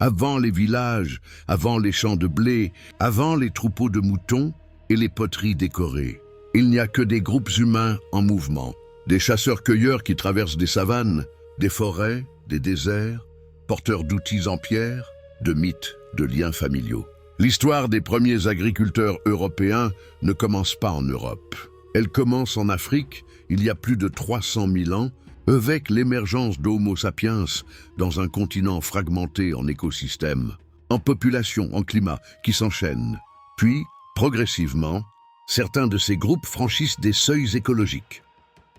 avant les villages, avant les champs de blé, avant les troupeaux de moutons et les poteries décorées. Il n'y a que des groupes humains en mouvement, des chasseurs-cueilleurs qui traversent des savanes, des forêts, des déserts, porteurs d'outils en pierre, de mythes, de liens familiaux. L'histoire des premiers agriculteurs européens ne commence pas en Europe. Elle commence en Afrique, il y a plus de 300 000 ans, avec l'émergence d'Homo sapiens dans un continent fragmenté en écosystèmes, en population, en climat, qui s'enchaînent. Puis, progressivement, certains de ces groupes franchissent des seuils écologiques.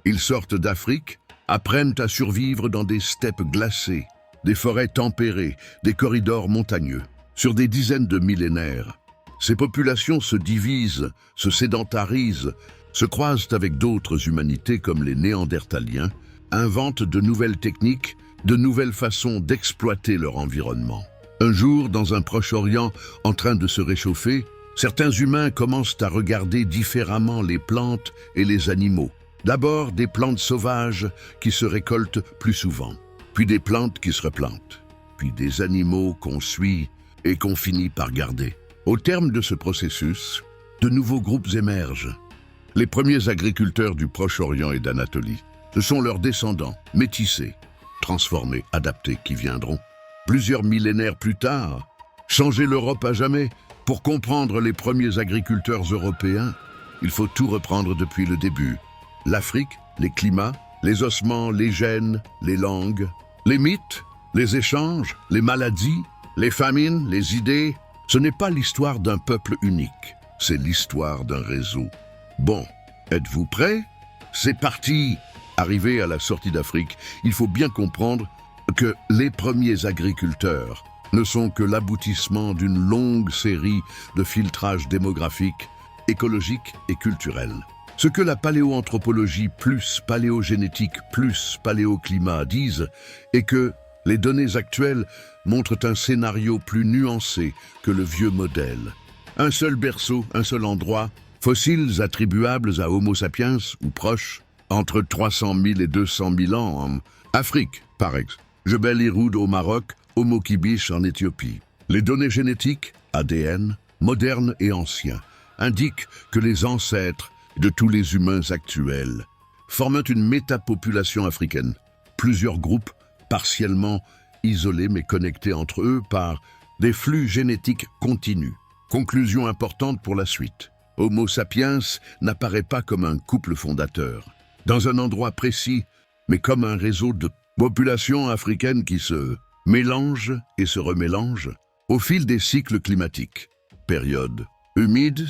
Ils sortent d'Afrique, apprennent à survivre dans des steppes glacées, des forêts tempérées, des corridors montagneux. Sur des dizaines de millénaires, ces populations se divisent, se sédentarisent, se croisent avec d'autres humanités comme les Néandertaliens, inventent de nouvelles techniques, de nouvelles façons d'exploiter leur environnement. Un jour, dans un Proche-Orient en train de se réchauffer, certains humains commencent à regarder différemment les plantes et les animaux. D'abord des plantes sauvages qui se récoltent plus souvent, puis des plantes qui se replantent, puis des animaux qu'on suit et qu'on finit par garder. Au terme de ce processus, de nouveaux groupes émergent. Les premiers agriculteurs du Proche-Orient et d'Anatolie, ce sont leurs descendants, métissés, transformés, adaptés, qui viendront, plusieurs millénaires plus tard, changer l'Europe à jamais. Pour comprendre les premiers agriculteurs européens, il faut tout reprendre depuis le début. L'Afrique, les climats, les ossements, les gènes, les langues, les mythes, les échanges, les maladies, les famines, les idées. Ce n'est pas l'histoire d'un peuple unique, c'est l'histoire d'un réseau. Bon, êtes-vous prêts? C'est parti! Arrivé à la sortie d'Afrique, il faut bien comprendre que les premiers agriculteurs ne sont que l'aboutissement d'une longue série de filtrages démographiques, écologiques et culturels. Ce que la paléoanthropologie plus paléogénétique plus paléoclimat disent est que les données actuelles montrent un scénario plus nuancé que le vieux modèle. Un seul berceau, un seul endroit, fossiles attribuables à Homo sapiens ou proches, entre 300 000 et 200 000 ans en Afrique, par exemple. Jebel Irhoud au Maroc, Homo Kibish en Éthiopie. Les données génétiques, ADN, modernes et anciens, indiquent que les ancêtres de tous les humains actuels forment une métapopulation africaine. Plusieurs groupes, partiellement isolés mais connectés entre eux par des flux génétiques continus. Conclusion importante pour la suite. Homo sapiens n'apparaît pas comme un couple fondateur, dans un endroit précis, mais comme un réseau de populations africaines qui se mélangent et se remélangent au fil des cycles climatiques. Périodes humides,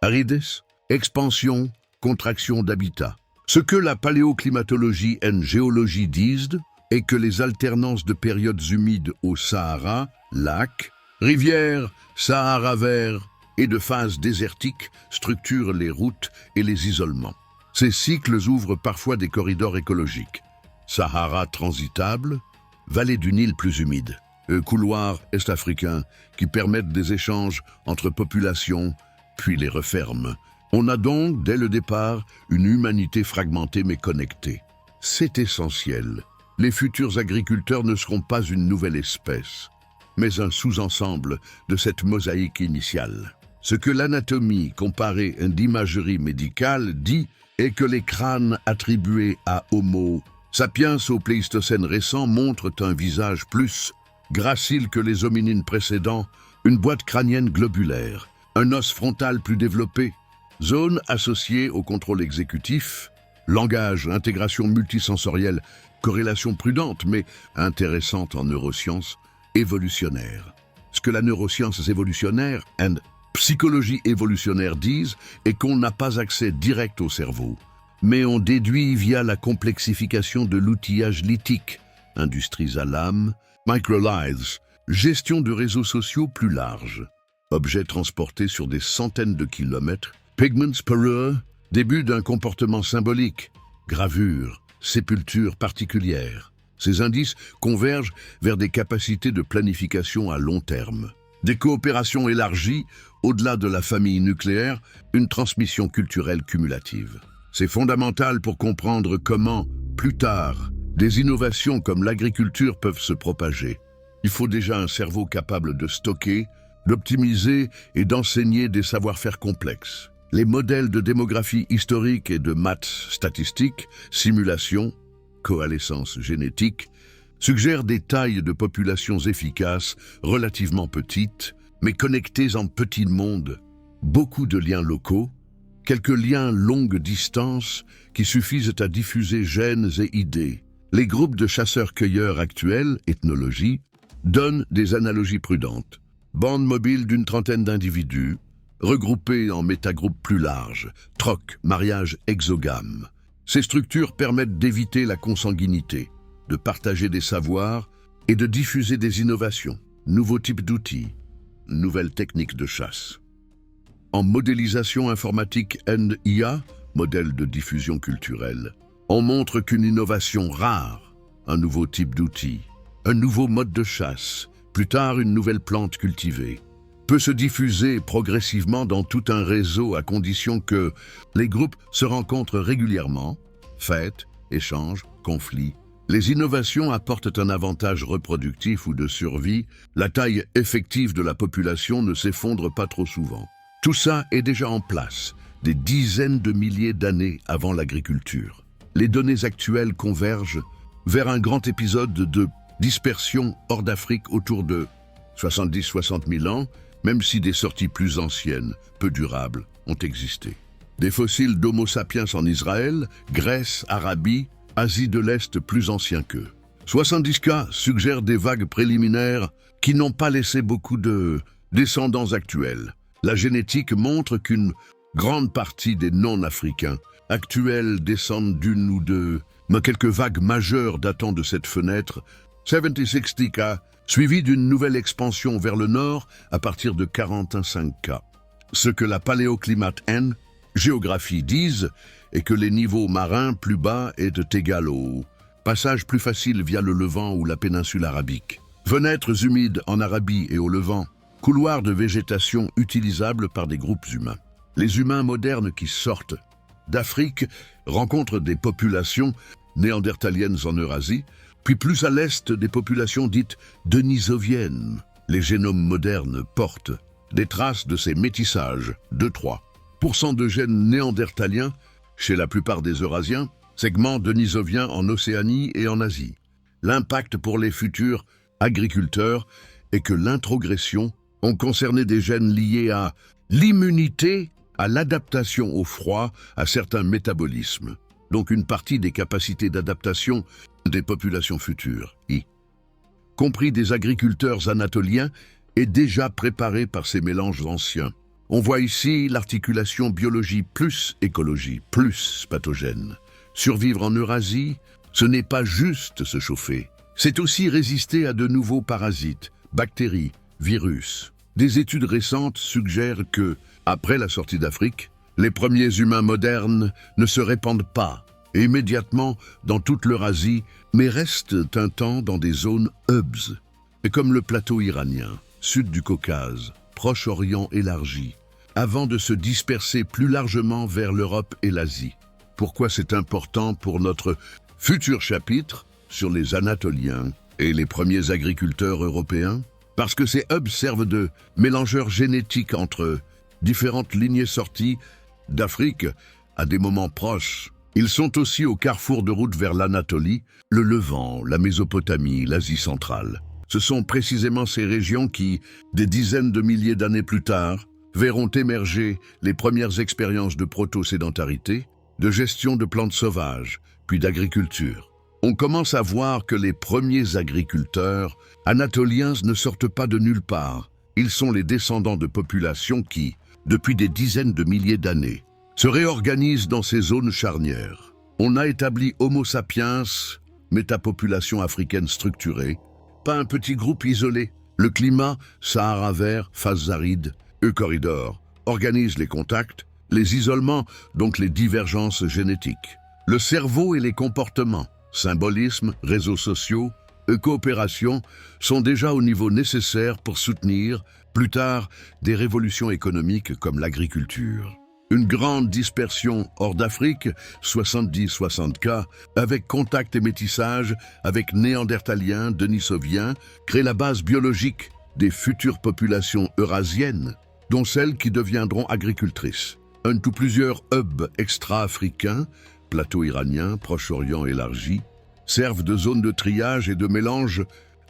arides, expansion, contraction d'habitat. Ce que la paléoclimatologie et la géologie disent est que les alternances de périodes humides au Sahara, lacs, rivières, Sahara vert et de phases désertiques structurent les routes et les isolements. Ces cycles ouvrent parfois des corridors écologiques. Sahara transitable, vallée du Nil plus humide, couloirs est-africains qui permettent des échanges entre populations, puis les referment. On a donc, dès le départ, une humanité fragmentée mais connectée. C'est essentiel. Les futurs agriculteurs ne seront pas une nouvelle espèce, mais un sous-ensemble de cette mosaïque initiale. Ce que l'anatomie comparée d'imagerie médicale dit est que les crânes attribués à Homo sapiens au Pléistocène récent montrent un visage plus gracile que les hominines précédents, une boîte crânienne globulaire, un os frontal plus développé, zone associée au contrôle exécutif, langage, intégration multisensorielle, corrélation prudente mais intéressante en neurosciences, évolutionnaire. Ce que la neuroscience évolutionnaire et psychologie évolutionnaire disent est qu'on n'a pas accès direct au cerveau, mais on déduit via la complexification de l'outillage lithique, industries à l'âme, microlithes, gestion de réseaux sociaux plus larges, objets transportés sur des centaines de kilomètres, pigments poreux, début d'un comportement symbolique, gravure, sépulture particulière. Ces indices convergent vers des capacités de planification à long terme, des coopérations élargies au-delà de la famille nucléaire, une transmission culturelle cumulative. C'est fondamental pour comprendre comment, plus tard, des innovations comme l'agriculture peuvent se propager. Il faut déjà un cerveau capable de stocker, d'optimiser et d'enseigner des savoir-faire complexes. Les modèles de démographie historique et de maths statistiques, simulation, coalescence génétique, suggèrent des tailles de populations efficaces, relativement petites, mais connectées en petits mondes. Beaucoup de liens locaux, quelques liens longue distance qui suffisent à diffuser gènes et idées. Les groupes de chasseurs-cueilleurs actuels, ethnologie, donnent des analogies prudentes. Bandes mobiles d'une trentaine d'individus, regroupés en métagroupes plus larges, troc, mariage exogame. Ces structures permettent d'éviter la consanguinité, de partager des savoirs et de diffuser des innovations, nouveaux types d'outils, nouvelles techniques de chasse. En modélisation informatique NIA, modèle de diffusion culturelle, on montre qu'une innovation rare, un nouveau type d'outil, un nouveau mode de chasse, plus tard une nouvelle plante cultivée, peut se diffuser progressivement dans tout un réseau à condition que les groupes se rencontrent régulièrement, fêtes, échanges, conflits. Les innovations apportent un avantage reproductif ou de survie, la taille effective de la population ne s'effondre pas trop souvent. Tout ça est déjà en place, des dizaines de milliers d'années avant l'agriculture. Les données actuelles convergent vers un grand épisode de dispersion hors d'Afrique autour de 70-60 000 ans, même si des sorties plus anciennes, peu durables, ont existé. Des fossiles d'Homo sapiens en Israël, Grèce, Arabie, Asie de l'Est plus anciens qu'eux. 70 cas suggèrent des vagues préliminaires qui n'ont pas laissé beaucoup de descendants actuels. La génétique montre qu'une grande partie des non-africains actuels descendent d'une ou deux, mais quelques vagues majeures datant de cette fenêtre, 70-60 cas, suivies d'une nouvelle expansion vers le nord à partir de 41-5 cas. Ce que la paléoclimate N, géographie disent, est que les niveaux marins plus bas est égal au passage plus facile via le Levant ou la péninsule arabique. Fenêtres humides en Arabie et au Levant, couloirs de végétation utilisables par des groupes humains. Les humains modernes qui sortent d'Afrique rencontrent des populations néandertaliennes en Eurasie, puis plus à l'est des populations dites denisoviennes. Les génomes modernes portent des traces de ces métissages, 2-3% de gènes néandertaliens chez la plupart des Eurasiens, segments denisoviens en Océanie et en Asie. L'impact pour les futurs agriculteurs est que l'introgression ont concerné des gènes liés à l'immunité, à l'adaptation au froid, à certains métabolismes, donc une partie des capacités d'adaptation des populations futures, y compris des agriculteurs anatoliens, est déjà préparée par ces mélanges anciens. On voit ici l'articulation biologie plus écologie plus pathogène. Survivre en Eurasie, ce n'est pas juste se chauffer, c'est aussi résister à de nouveaux parasites, bactéries, virus. Des études récentes suggèrent que, après la sortie d'Afrique, les premiers humains modernes ne se répandent pas immédiatement dans toute l'Eurasie, mais restent un temps dans des zones hubs, comme le plateau iranien, sud du Caucase, Proche-Orient élargi, avant de se disperser plus largement vers l'Europe et l'Asie. Pourquoi c'est important pour notre futur chapitre sur les Anatoliens et les premiers agriculteurs européens? Parce que ces hubs servent de mélangeurs génétiques entre différentes lignées sorties d'Afrique à des moments proches. Ils sont aussi au carrefour de route vers l'Anatolie, le Levant, la Mésopotamie, l'Asie centrale. Ce sont précisément ces régions qui, des dizaines de milliers d'années plus tard, verront émerger les premières expériences de proto-sédentarité, de gestion de plantes sauvages, puis d'agriculture. On commence à voir que les premiers agriculteurs anatoliens ne sortent pas de nulle part. Ils sont les descendants de populations qui, depuis des dizaines de milliers d'années, se réorganisent dans ces zones charnières. On a établi Homo sapiens, métapopulation africaine structurée, pas un petit groupe isolé. Le climat, Sahara vert, phase aride, Eucorridor, organise les contacts, les isolements, donc les divergences génétiques. Le cerveau et les comportements, symbolisme, réseaux sociaux, coopération, sont déjà au niveau nécessaire pour soutenir, plus tard, des révolutions économiques comme l'agriculture. Une grande dispersion hors d'Afrique, 70-60 cas, avec contact et métissage avec néandertaliens, denisoviens, crée la base biologique des futures populations eurasiennes, dont celles qui deviendront agricultrices. Un ou plusieurs hubs extra-africains, plateau iranien, Proche-Orient élargi, servent de zone de triage et de mélange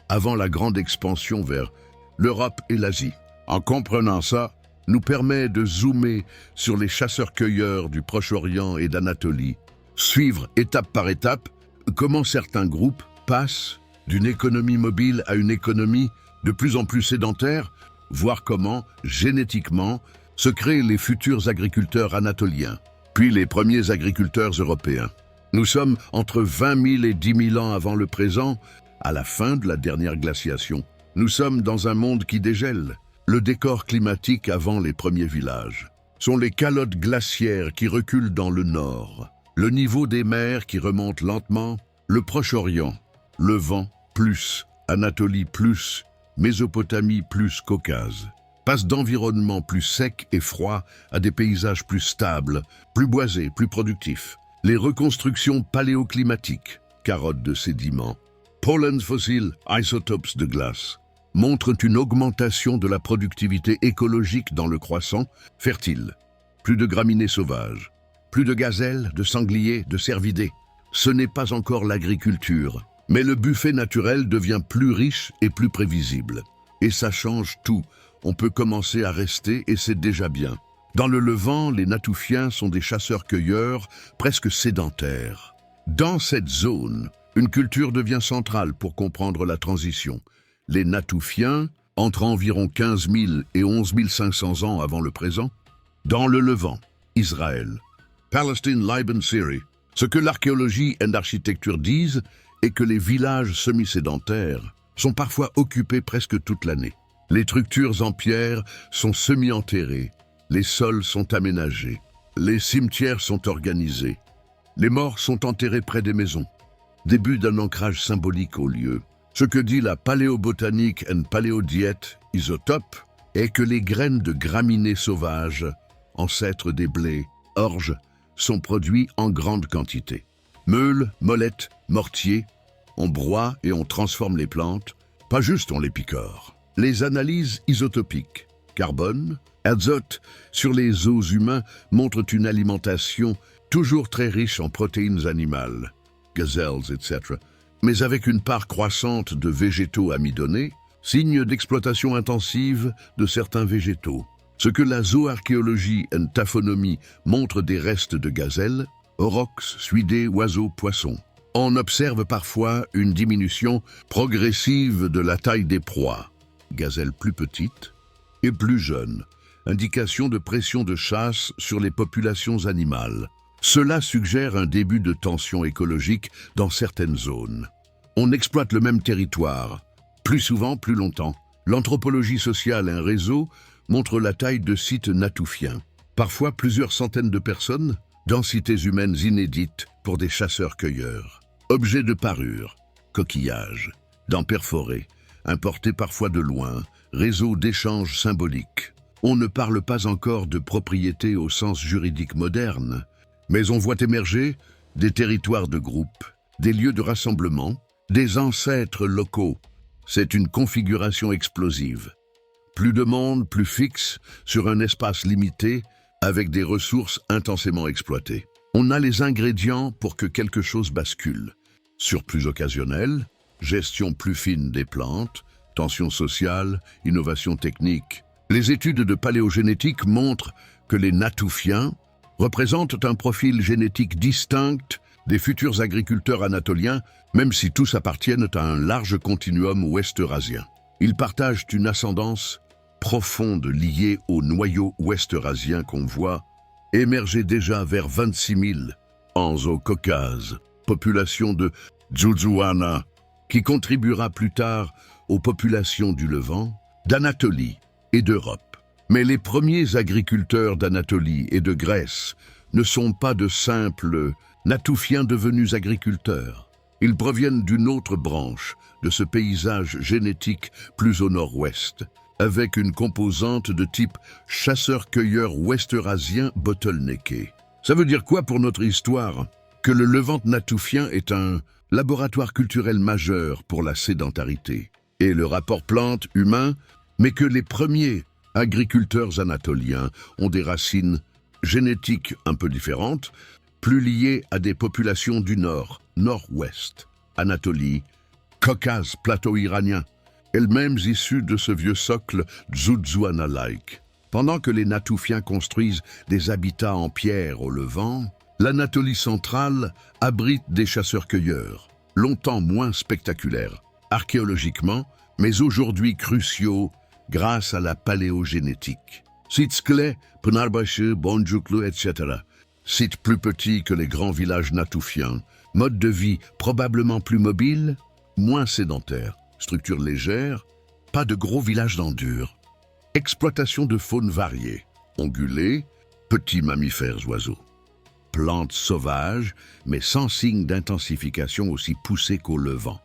avant la grande expansion vers l'Europe et l'Asie. En comprenant ça, nous permet de zoomer sur les chasseurs-cueilleurs du Proche-Orient et d'Anatolie, suivre étape par étape comment certains groupes passent d'une économie mobile à une économie de plus en plus sédentaire, voir comment, génétiquement, se créent les futurs agriculteurs anatoliens, puis les premiers agriculteurs européens. Nous sommes entre 20 000 et 10 000 ans avant le présent, à la fin de la dernière glaciation. Nous sommes dans un monde qui dégèle. Le décor climatique avant les premiers villages sont les calottes glaciaires qui reculent dans le nord, le niveau des mers qui remonte lentement, le Proche-Orient, Levant plus, Anatolie plus, Mésopotamie plus Caucase, passe d'environnements plus secs et froids à des paysages plus stables, plus boisés, plus productifs. Les reconstructions paléoclimatiques, carottes de sédiments, pollens fossiles, isotopes de glace, montrent une augmentation de la productivité écologique dans le croissant fertile. Plus de graminées sauvages, plus de gazelles, de sangliers, de cervidés. Ce n'est pas encore l'agriculture, mais le buffet naturel devient plus riche et plus prévisible. Et ça change tout. On peut commencer à rester et c'est déjà bien. Dans le Levant, les Natoufiens sont des chasseurs-cueilleurs presque sédentaires. Dans cette zone, une culture devient centrale pour comprendre la transition. Les Natoufiens, entre environ 15 000 et 11 500 ans avant le présent, dans le Levant, Israël, Palestine, Liban, Syrie. Ce que l'archéologie et l'architecture disent est que les villages semi-sédentaires sont parfois occupés presque toute l'année. Les structures en pierre sont semi-enterrées, les sols sont aménagés, les cimetières sont organisés, les morts sont enterrés près des maisons. Début d'un ancrage symbolique au lieu. Ce que dit la paléobotanique and paléodiète isotope est que les graines de graminées sauvages, ancêtres des blés, orges, sont produits en grande quantité. Meules, molettes, mortiers, on broie et on transforme les plantes, pas juste on les picore. Les analyses isotopiques, carbone, azote, sur les os humains montrent une alimentation toujours très riche en protéines animales, gazelles, etc., mais avec une part croissante de végétaux amidonnés, signe d'exploitation intensive de certains végétaux. Ce que la zooarchéologie et taphonomie montrent des restes de gazelles, aurochs, suidés, oiseaux, poissons. On observe parfois une diminution progressive de la taille des proies, gazelles plus petites et plus jeunes, indication de pression de chasse sur les populations animales. Cela suggère un début de tension écologique dans certaines zones. On exploite le même territoire, plus souvent, plus longtemps. L'anthropologie sociale et un réseau montrent la taille de sites natoufiens. Parfois plusieurs centaines de personnes, densités humaines inédites pour des chasseurs-cueilleurs. Objets de parure, coquillages, dents perforées, importés parfois de loin, réseau d'échanges symboliques. On ne parle pas encore de propriété au sens juridique moderne, mais on voit émerger des territoires de groupe, des lieux de rassemblement, des ancêtres locaux. C'est une configuration explosive. Plus de monde, plus fixe, sur un espace limité, avec des ressources intensément exploitées. On a les ingrédients pour que quelque chose bascule. Surplus occasionnel, gestion plus fine des plantes, tension sociale, innovation technique. Les études de paléogénétique montrent que les Natoufiens représentent un profil génétique distinct des futurs agriculteurs anatoliens, même si tous appartiennent à un large continuum ouest-eurasien. Ils partagent une ascendance profonde liée au noyau ouest-eurasien qu'on voit émerger déjà vers 26 000 ans au Caucase, population de Djoudjouana, qui contribuera plus tard aux populations du Levant, d'Anatolie et d'Europe. Mais les premiers agriculteurs d'Anatolie et de Grèce ne sont pas de simples Natoufiens devenus agriculteurs. Ils proviennent d'une autre branche de ce paysage génétique plus au nord-ouest, avec une composante de type chasseur-cueilleur ouest-eurasien bottlenecké. Ça veut dire quoi pour notre histoire? Que le Levant natoufien est un laboratoire culturel majeur pour la sédentarité et le rapport plante-humain, mais que les premiers agriculteurs anatoliens ont des racines génétiques un peu différentes, plus liées à des populations du nord, nord-ouest, Anatolie, Caucase, plateau iranien, elles-mêmes issues de ce vieux socle Tzoutzouana-like. Pendant que les Natoufiens construisent des habitats en pierre au Levant, l'Anatolie centrale abrite des chasseurs-cueilleurs, longtemps moins spectaculaires, archéologiquement, mais aujourd'hui cruciaux grâce à la paléogénétique. Sites clés, Pınarbaşı, Boncuklu, etc. Sites plus petits que les grands villages natoufiens, mode de vie probablement plus mobile, moins sédentaire, structure légère, pas de gros villages d'endure. Exploitation de faune variée, ongulés, petits mammifères oiseaux. Plantes sauvages, mais sans signe d'intensification aussi poussée qu'au Levant.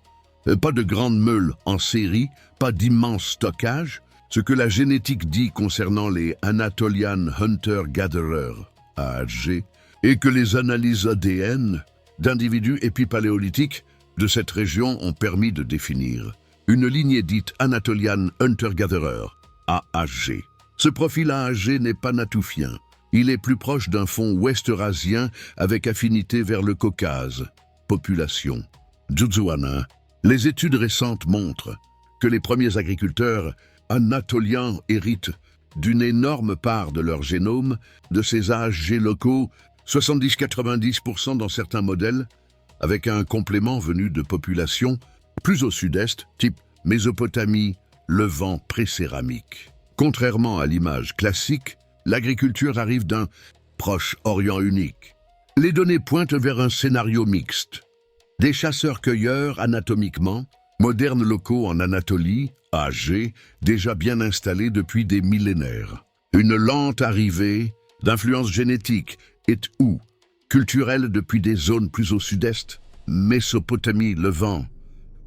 Pas de grandes meules en série, pas d'immenses stockages, ce que la génétique dit concernant les Anatolian Hunter-Gatherer, AHG, et que les analyses ADN d'individus épipaléolithiques de cette région ont permis de définir. Une lignée dite Anatolian Hunter-Gatherer, AHG. Ce profil AHG n'est pas natoufien. Il est plus proche d'un fond ouest-eurasien avec affinité vers le Caucase. Population. Tzoutzouana. Les études récentes montrent que les premiers agriculteurs anatoliens héritent d'une énorme part de leur génome, de ces AHG locaux, 70-90% dans certains modèles, avec un complément venu de populations plus au sud-est, type Mésopotamie, Levant pré-céramique. Contrairement à l'image classique, l'agriculture arrive d'un Proche-Orient unique. Les données pointent vers un scénario mixte. Des chasseurs-cueilleurs anatomiquement, modernes locaux en Anatolie, AHG, déjà bien installés depuis des millénaires. Une lente arrivée d'influences génétiques et ou culturelles depuis des zones plus au sud-est, Mésopotamie, Levant.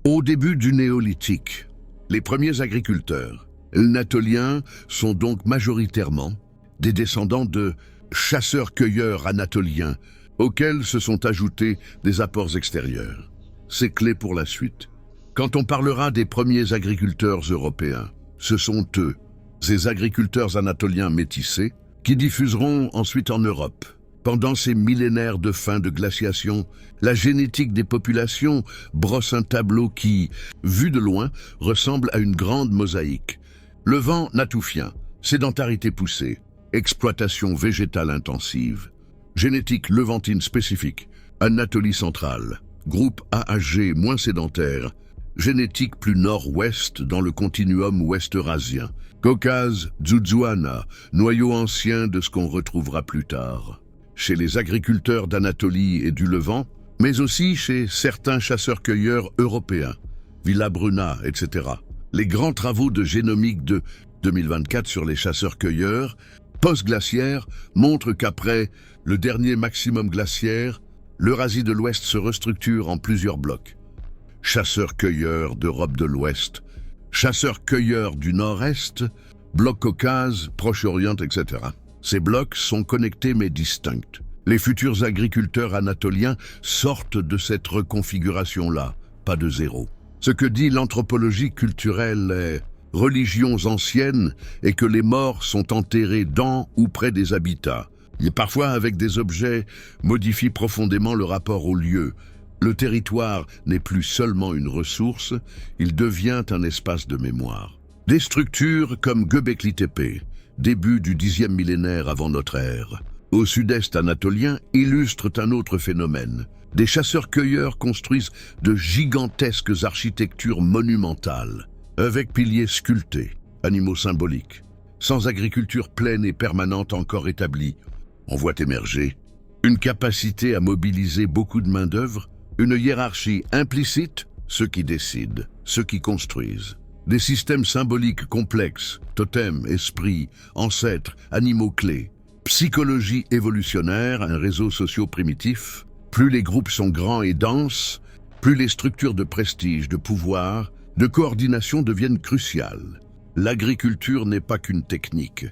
Au début du néolithique, les premiers agriculteurs anatoliens sont donc majoritairement des descendants de chasseurs-cueilleurs anatoliens auxquels se sont ajoutés des apports extérieurs. C'est clé pour la suite. Quand on parlera des premiers agriculteurs européens, ce sont eux, ces agriculteurs anatoliens métissés, qui diffuseront ensuite en Europe. Pendant ces millénaires de fin de glaciation, la génétique des populations brosse un tableau qui, vu de loin, ressemble à une grande mosaïque. Levant natoufien, sédentarité poussée, exploitation végétale intensive, génétique levantine spécifique, Anatolie centrale, groupe AHG moins sédentaire, génétique plus nord-ouest dans le continuum ouest-eurasien, Caucase, Tzoutzouana, noyau ancien de ce qu'on retrouvera plus tard. Chez les agriculteurs d'Anatolie et du Levant, mais aussi chez certains chasseurs-cueilleurs européens, Villa Bruna, etc. Les grands travaux de génomique de 2024 sur les chasseurs-cueilleurs post-glaciaires montrent qu'après le dernier maximum glaciaire, l'Eurasie de l'Ouest se restructure en plusieurs blocs. Chasseurs-cueilleurs d'Europe de l'Ouest, chasseurs-cueilleurs du Nord-Est, bloc Caucase, Proche-Orient, etc. Ces blocs sont connectés mais distincts. Les futurs agriculteurs anatoliens sortent de cette reconfiguration-là, pas de zéro. Ce que dit l'anthropologie culturelle est religions anciennes et que les morts sont enterrés dans ou près des habitats. Et parfois avec des objets modifient profondément le rapport au lieu. Le territoire n'est plus seulement une ressource, il devient un espace de mémoire. Des structures comme Göbekli Tepe, début du 10e millénaire avant notre ère, au sud-est anatolien, illustrent un autre phénomène. Des chasseurs-cueilleurs construisent de gigantesques architectures monumentales, avec piliers sculptés, animaux symboliques. Sans agriculture pleine et permanente encore établie, on voit émerger une capacité à mobiliser beaucoup de main-d'œuvre, une hiérarchie implicite, ceux qui décident, ceux qui construisent. Des systèmes symboliques complexes, totems, esprits, ancêtres, animaux clés. Psychologie évolutionnaire, un réseau socio-primitif. Plus les groupes sont grands et denses, plus les structures de prestige, de pouvoir, de coordination deviennent cruciales. l'agriculture n'est pas qu'une technique.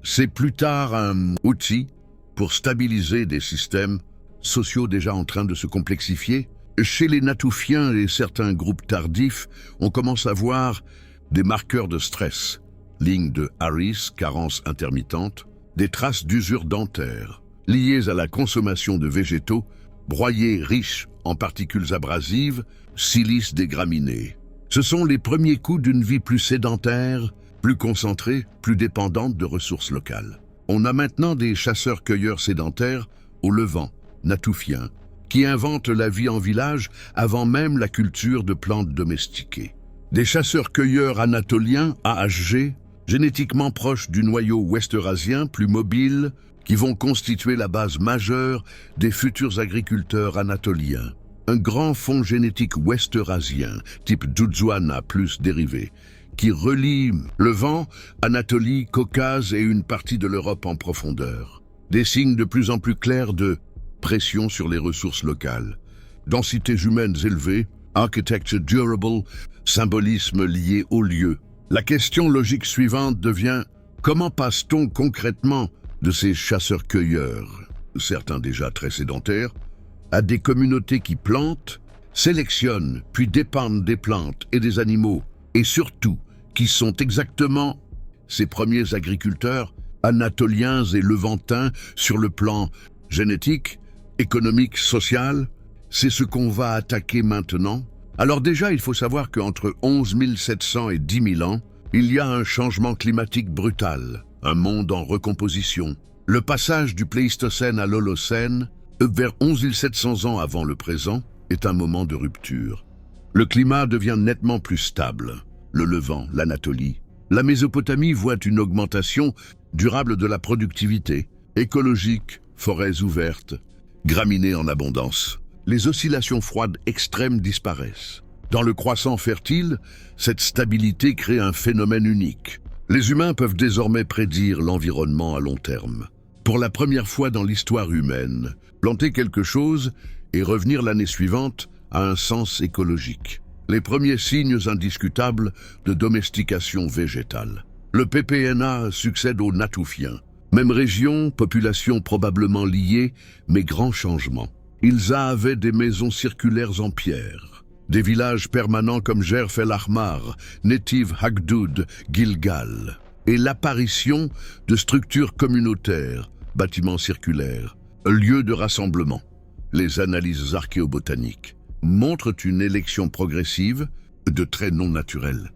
C'est plus tard un outil pour stabiliser des systèmes sociaux déjà en train de se complexifier. Chez les Natoufiens et certains groupes tardifs, on commence à voir des marqueurs de stress, ligne de Harris, carence intermittente, des traces d'usure dentaire, liées à la consommation de végétaux, broyés riches en particules abrasives, silice des graminées. Ce sont les premiers coups d'une vie plus sédentaire, plus concentrée, plus dépendante de ressources locales. On a maintenant des chasseurs-cueilleurs sédentaires au Levant, Natoufiens, qui inventent la vie en village avant même la culture de plantes domestiquées. Des chasseurs-cueilleurs anatoliens, AHG, génétiquement proches du noyau ouest-eurasien, plus mobiles, qui vont constituer la base majeure des futurs agriculteurs anatoliens. Un grand fonds génétique ouest-eurasien, type Dudzuana plus dérivé, qui relie Levant, Anatolie, Caucase et une partie de l'Europe en profondeur. Des signes de plus en plus clairs de pression sur les ressources locales. Densités humaines élevées, architecture durable, symbolisme lié au lieu. La question logique suivante devient: comment passe-t-on concrètement de ces chasseurs-cueilleurs, certains déjà très sédentaires, à des communautés qui plantent, sélectionnent, puis dépendent des plantes et des animaux, et surtout, qui sont exactement ces premiers agriculteurs anatoliens et levantins sur le plan génétique, économique, social? C'est ce qu'on va attaquer maintenant. Alors déjà, il faut savoir qu'entre 11 700 et 10 000 ans, il y a un changement climatique brutal, un monde en recomposition. Le passage du Pléistocène à l'Holocène, vers 11 700 ans avant le présent, est un moment de rupture. Le climat devient nettement plus stable. Le Levant, l'Anatolie. La Mésopotamie voit une augmentation durable de la productivité, écologique, forêts ouvertes, graminées en abondance. Les oscillations froides extrêmes disparaissent. Dans le croissant fertile, cette stabilité crée un phénomène unique. Les humains peuvent désormais prédire l'environnement à long terme. Pour la première fois dans l'histoire humaine, planter quelque chose et revenir l'année suivante a un sens écologique. Les premiers signes indiscutables de domestication végétale. Le PPNA succède aux Natoufiens. Même région, population probablement liée, mais grand changement. Ils avaient des maisons circulaires en pierre, des villages permanents comme Jerf el Ahmar, Netiv Hagdoud, Gilgal, et l'apparition de structures communautaires, bâtiments circulaires, lieux de rassemblement. Les analyses archéobotaniques montrent une élection progressive de traits non naturels.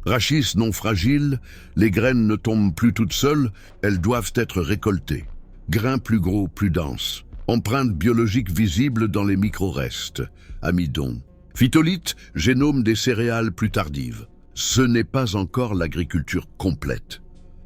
Rachis non fragiles, les graines ne tombent plus toutes seules, elles doivent être récoltées. Grains plus gros, plus denses. Empreintes biologiques visibles dans les micro-restes. Amidon. Phytolite, génome des céréales plus tardives. Ce n'est pas encore l'agriculture complète.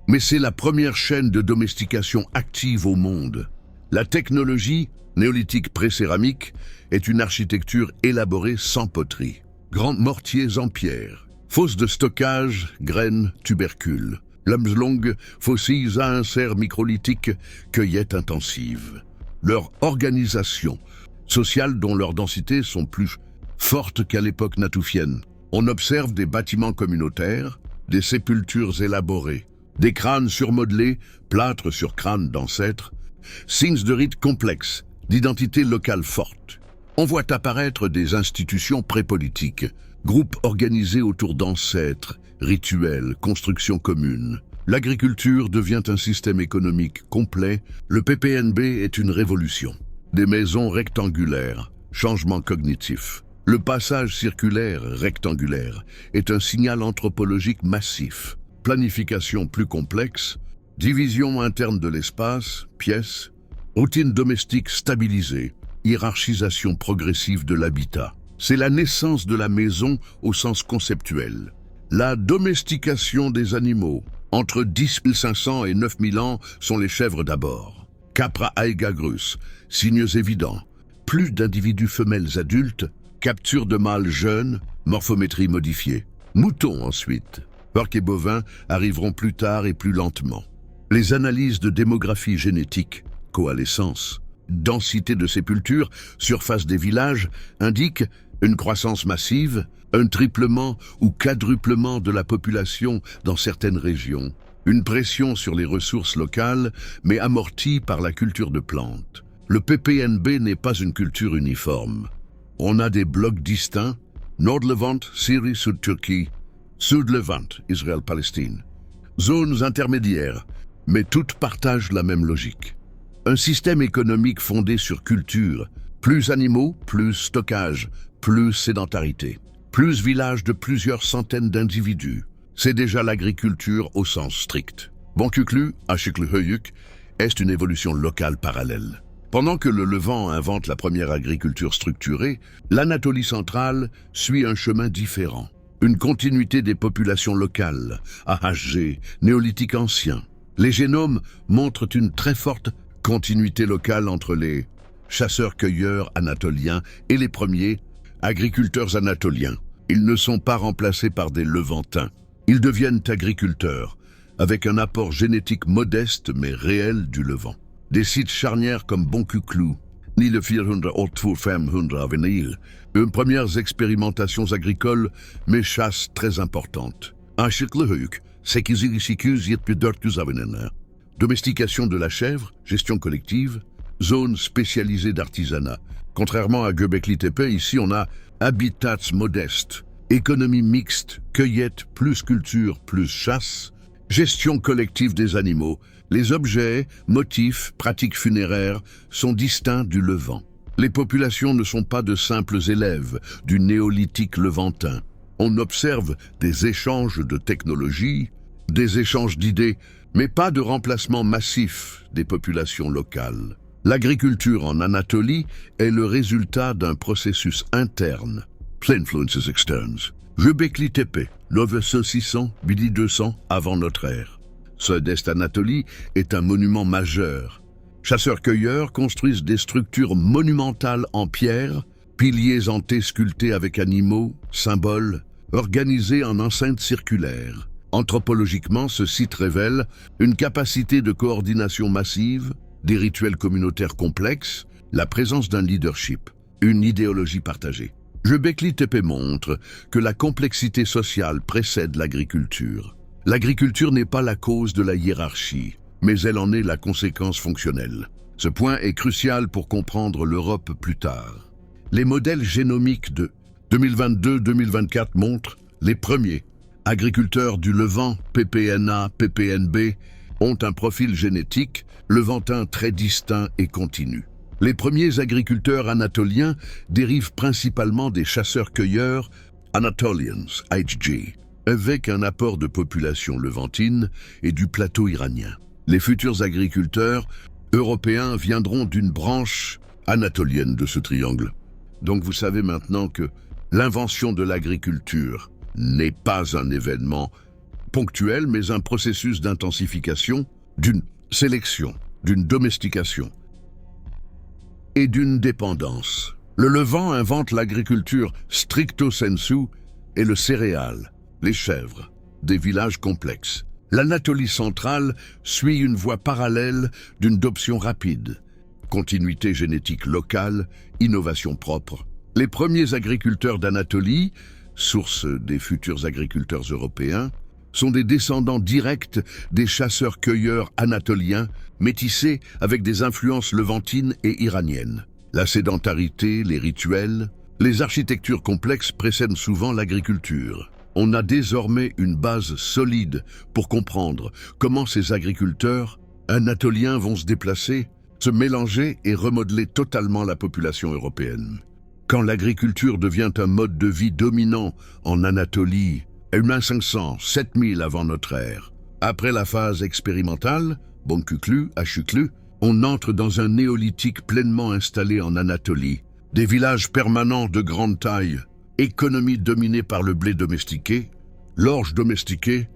Mais c'est la première chaîne de domestication active au monde. La technologie, néolithique pré-céramique, est une architecture élaborée sans poterie. Grands mortiers en pierre. Fosses de stockage, graines, tubercules. Lames longues, fossiles à insert microlithique, cueillette intensive. Leur organisation sociale dont leurs densités sont plus fortes qu'à l'époque natoufienne. On observe des bâtiments communautaires, des sépultures élaborées, des crânes surmodelés, plâtre sur crâne d'ancêtres, signes de rites complexes, d'identité locale forte. On voit apparaître des institutions prépolitiques, groupes organisés autour d'ancêtres, rituels, constructions communes. L'agriculture devient un système économique complet. Le PPNB est une révolution. Des maisons rectangulaires, changement cognitif. Le passage circulaire rectangulaire est un signal anthropologique massif. Planification plus complexe, division interne de l'espace, pièces, routine domestique stabilisée, hiérarchisation progressive de l'habitat. C'est la naissance de la maison au sens conceptuel. La domestication des animaux. Entre 10 500 et 9 000 ans sont les chèvres d'abord. Capra aegagrus, signes évidents. Plus d'individus femelles adultes, capture de mâles jeunes, morphométrie modifiée. Moutons ensuite. Porcs et bovins arriveront plus tard et plus lentement. Les analyses de démographie génétique, coalescence, densité de sépultures, surface des villages, indiquent Une croissance massive, un triplement ou quadruplement de la population dans certaines régions, une pression sur les ressources locales, mais amortie par la culture de plantes. Le PPNB n'est pas une culture uniforme. On a des blocs distincts, Nord-Levant, Syrie, Sud-Turquie, Sud-Levant, Israël-Palestine. Zones intermédiaires, mais toutes partagent la même logique. Un système économique fondé sur culture, plus animaux, plus stockage, plus sédentarité, plus villages de plusieurs centaines d'individus. C'est déjà l'agriculture au sens strict. Bonkuklu, Ashikluhöyük, est une évolution locale parallèle. Pendant que le Levant invente la première agriculture structurée, l'Anatolie centrale suit un chemin différent. Une continuité des populations locales, AHG, néolithique ancien. Les génomes montrent une très forte continuité locale entre les chasseurs-cueilleurs anatoliens et les premiers agriculteurs anatoliens. Ils ne sont pas remplacés par des Levantins. Ils deviennent agriculteurs, avec un apport génétique modeste mais réel du Levant. Des sites charnières comme Bonkuklu, ni le 485 Avenil, une premières expérimentations agricoles mais chasse très importante. Ashikluhöyük, 848 Avenel. Domestication de la chèvre, gestion collective, zone spécialisée d'artisanat. Contrairement à Göbekli Tepe, ici on a habitats modestes, économie mixte, cueillette plus culture plus chasse, gestion collective des animaux. Les objets, motifs, pratiques funéraires sont distincts du Levant. Les populations ne sont pas de simples élèves du néolithique levantin. On observe des échanges de technologies, des échanges d'idées, mais pas de remplacement massif des populations locales. L'agriculture en Anatolie est le résultat d'un processus interne. Influences externes. Göbekli Tepe, 9600, 1200 avant notre ère. Sud-Est Anatolie est un monument majeur. Chasseurs-cueilleurs construisent des structures monumentales en pierre, piliers en T sculptés avec animaux, symboles, organisés en enceintes circulaires. Anthropologiquement, ce site révèle une capacité de coordination massive, des rituels communautaires complexes, la présence d'un leadership, une idéologie partagée. Göbekli Tepe montre que la complexité sociale précède l'agriculture. L'agriculture n'est pas la cause de la hiérarchie, mais elle en est la conséquence fonctionnelle. Ce point est crucial pour comprendre l'Europe plus tard. Les modèles génomiques de 2022-2024 montrent les premiers agriculteurs du Levant, PPNA, PPNB, ont un profil génétique levantin très distinct et continu. Les premiers agriculteurs anatoliens dérivent principalement des chasseurs-cueilleurs Anatolians, HG, avec un apport de population levantine et du plateau iranien. Les futurs agriculteurs européens viendront d'une branche anatolienne de ce triangle. Donc vous savez maintenant que l'invention de l'agriculture n'est pas un événement ponctuel, mais un processus d'intensification, d'une sélection, d'une domestication et d'une dépendance. Le Levant invente l'agriculture stricto sensu et le céréal, les chèvres, des villages complexes. L'Anatolie centrale suit une voie parallèle d'une adoption rapide. Continuité génétique locale, innovation propre. Les premiers agriculteurs d'Anatolie, source des futurs agriculteurs européens, sont des descendants directs des chasseurs-cueilleurs anatoliens, métissés avec des influences levantines et iraniennes. La sédentarité, les rituels, les architectures complexes précèdent souvent l'agriculture. On a désormais une base solide pour comprendre comment ces agriculteurs anatoliens vont se déplacer, se mélanger et remodeler totalement la population européenne. Quand l'agriculture devient un mode de vie dominant en Anatolie, 1500, 7000 avant notre ère, après la phase expérimentale, Bonkuklu, Ashiklu, on entre dans un néolithique pleinement installé en Anatolie. Des villages permanents de grande taille, économie dominée par le blé domestiqué, l'orge domestiquée,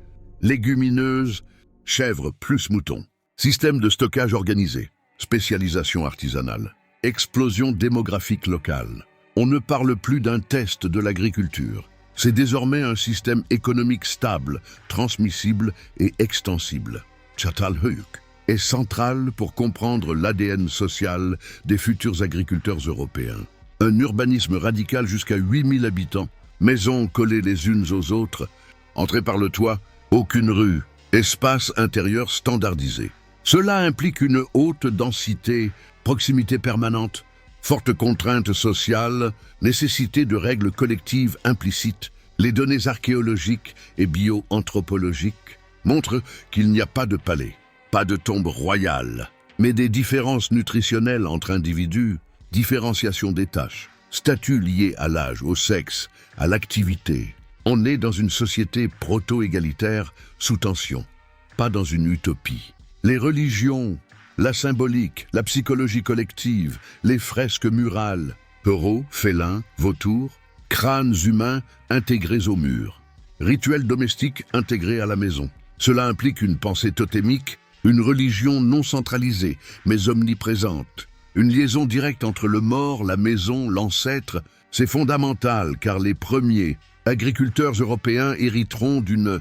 légumineuses, chèvres plus moutons. Système de stockage organisé, spécialisation artisanale, explosion démographique locale. On ne parle plus d'un test de l'agriculture. C'est désormais un système économique stable, transmissible et extensible. Çatalhöyük est central pour comprendre l'ADN social des futurs agriculteurs européens. Un urbanisme radical jusqu'à 8000 habitants, maisons collées les unes aux autres, entrée par le toit, aucune rue, espace intérieur standardisé. Cela implique une haute densité, proximité permanente, forte contrainte sociale, nécessité de règles collectives implicites. Les données archéologiques et bio-anthropologiques montrent qu'il n'y a pas de palais, pas de tombe royale, mais des différences nutritionnelles entre individus, différenciation des tâches, statut lié à l'âge, au sexe, à l'activité. On est dans une société proto-égalitaire sous tension, pas dans une utopie. Les religions, la symbolique, la psychologie collective, les fresques murales, taureaux, félins, vautours, crânes humains intégrés au mur, rituels domestiques intégrés à la maison. Cela implique une pensée totémique, une religion non centralisée, mais omniprésente. Une liaison directe entre le mort, la maison, l'ancêtre, c'est fondamental car les premiers agriculteurs européens hériteront d'une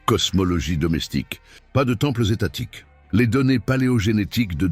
cosmologie domestique. Pas de temples étatiques. Les données paléogénétiques de